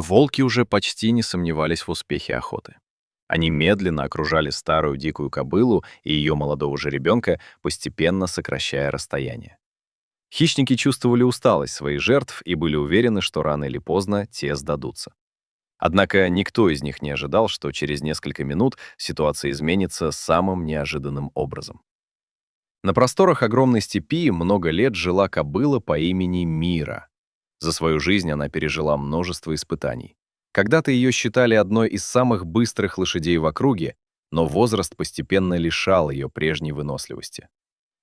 Волки уже почти не сомневались в успехе охоты. Они медленно окружали старую дикую кобылу и ее молодого жеребенка, постепенно сокращая расстояние. Хищники чувствовали усталость своих жертв и были уверены, что рано или поздно те сдадутся. Однако никто из них не ожидал, что через несколько минут ситуация изменится самым неожиданным образом. На просторах огромной степи много лет жила кобыла по имени Мира. За свою жизнь она пережила множество испытаний. Когда-то ее считали одной из самых быстрых лошадей в округе, но возраст постепенно лишал ее прежней выносливости.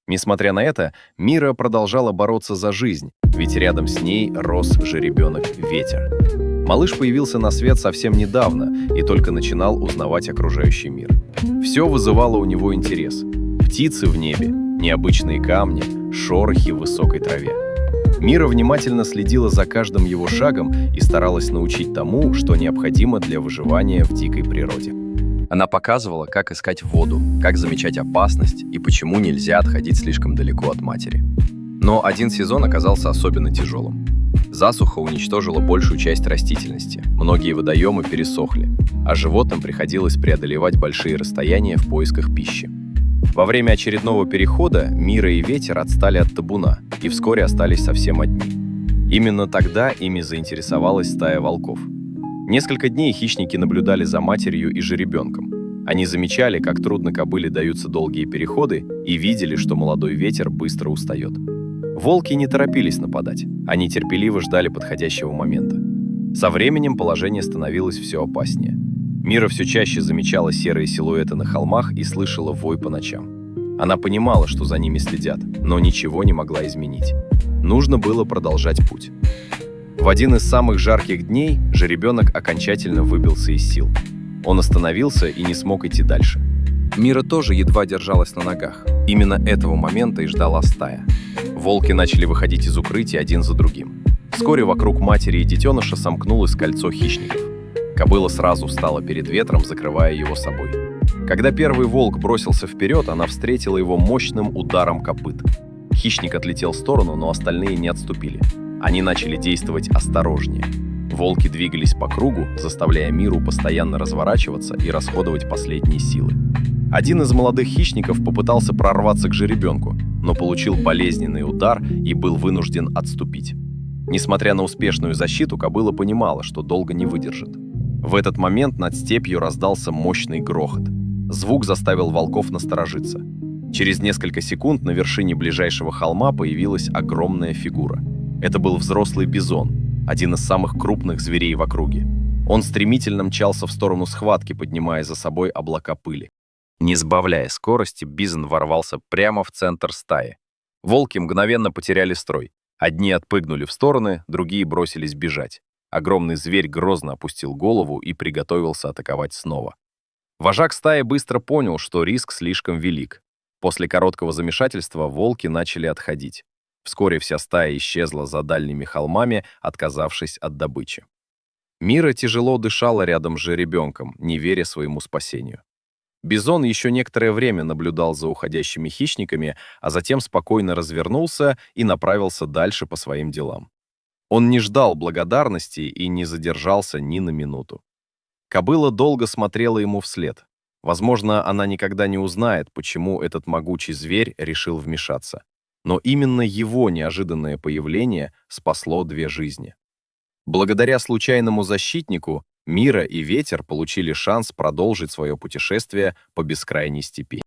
Несмотря на это, Мира продолжала бороться за жизнь, ведь рядом с ней рос жеребенок Ветер. Малыш появился на свет совсем недавно и только начинал узнавать окружающий мир. Все вызывало у него интерес. Птицы в небе, необычные камни, шорохи в высокой траве. Мира внимательно следила за каждым его шагом и старалась научить тому, что необходимо для выживания в дикой природе. Она показывала, как искать воду, как замечать опасность и почему нельзя отходить слишком далеко от матери. Но один сезон оказался особенно тяжелым. Засуха уничтожила большую часть растительности, многие водоемы пересохли, а животным приходилось преодолевать большие расстояния в поисках пищи. Во время очередного перехода Мира и Ветер отстали от табуна и вскоре остались совсем одни. Именно тогда ими заинтересовалась стая волков. Несколько дней хищники наблюдали за матерью и жеребенком. Они замечали, как трудно кобыле даются долгие переходы, и видели, что молодой Ветер быстро устает. Волки не торопились нападать, они терпеливо ждали подходящего момента. Со временем положение становилось все опаснее. Мира все чаще замечала серые силуэты на холмах и слышала вой по ночам. Она понимала, что за ними следят, но ничего не могла изменить. Нужно было продолжать путь. В один из самых жарких дней жеребенок окончательно выбился из сил. Он остановился и не смог идти дальше. Мира тоже едва держалась на ногах. Именно этого момента и ждала стая. Волки начали выходить из укрытий один за другим. Вскоре вокруг матери и детеныша сомкнулось кольцо хищников. Кобыла сразу встала перед Ветром, закрывая его собой. Когда первый волк бросился вперед, она встретила его мощным ударом копыт. Хищник отлетел в сторону, но остальные не отступили. Они начали действовать осторожнее. Волки двигались по кругу, заставляя Миру постоянно разворачиваться и расходовать последние силы. Один из молодых хищников попытался прорваться к жеребенку, но получил болезненный удар и был вынужден отступить. Несмотря на успешную защиту, кобыла понимала, что долго не выдержит. В этот момент над степью раздался мощный грохот. Звук заставил волков насторожиться. Через несколько секунд на вершине ближайшего холма появилась огромная фигура. Это был взрослый бизон, один из самых крупных зверей в округе. Он стремительно мчался в сторону схватки, поднимая за собой облака пыли. Не сбавляя скорости, бизон ворвался прямо в центр стаи. Волки мгновенно потеряли строй. Одни отпрыгнули в стороны, другие бросились бежать. Огромный зверь грозно опустил голову и приготовился атаковать снова. Вожак стаи быстро понял, что риск слишком велик. После короткого замешательства волки начали отходить. Вскоре вся стая исчезла за дальними холмами, отказавшись от добычи. Мира тяжело дышала рядом с жеребенком, не веря своему спасению. Бизон еще некоторое время наблюдал за уходящими хищниками, а затем спокойно развернулся и направился дальше по своим делам. Он не ждал благодарности и не задержался ни на минуту. Кобыла долго смотрела ему вслед. Возможно, она никогда не узнает, почему этот могучий зверь решил вмешаться. Но именно его неожиданное появление спасло две жизни. Благодаря случайному защитнику Мира и Ветер получили шанс продолжить свое путешествие по бескрайней степи.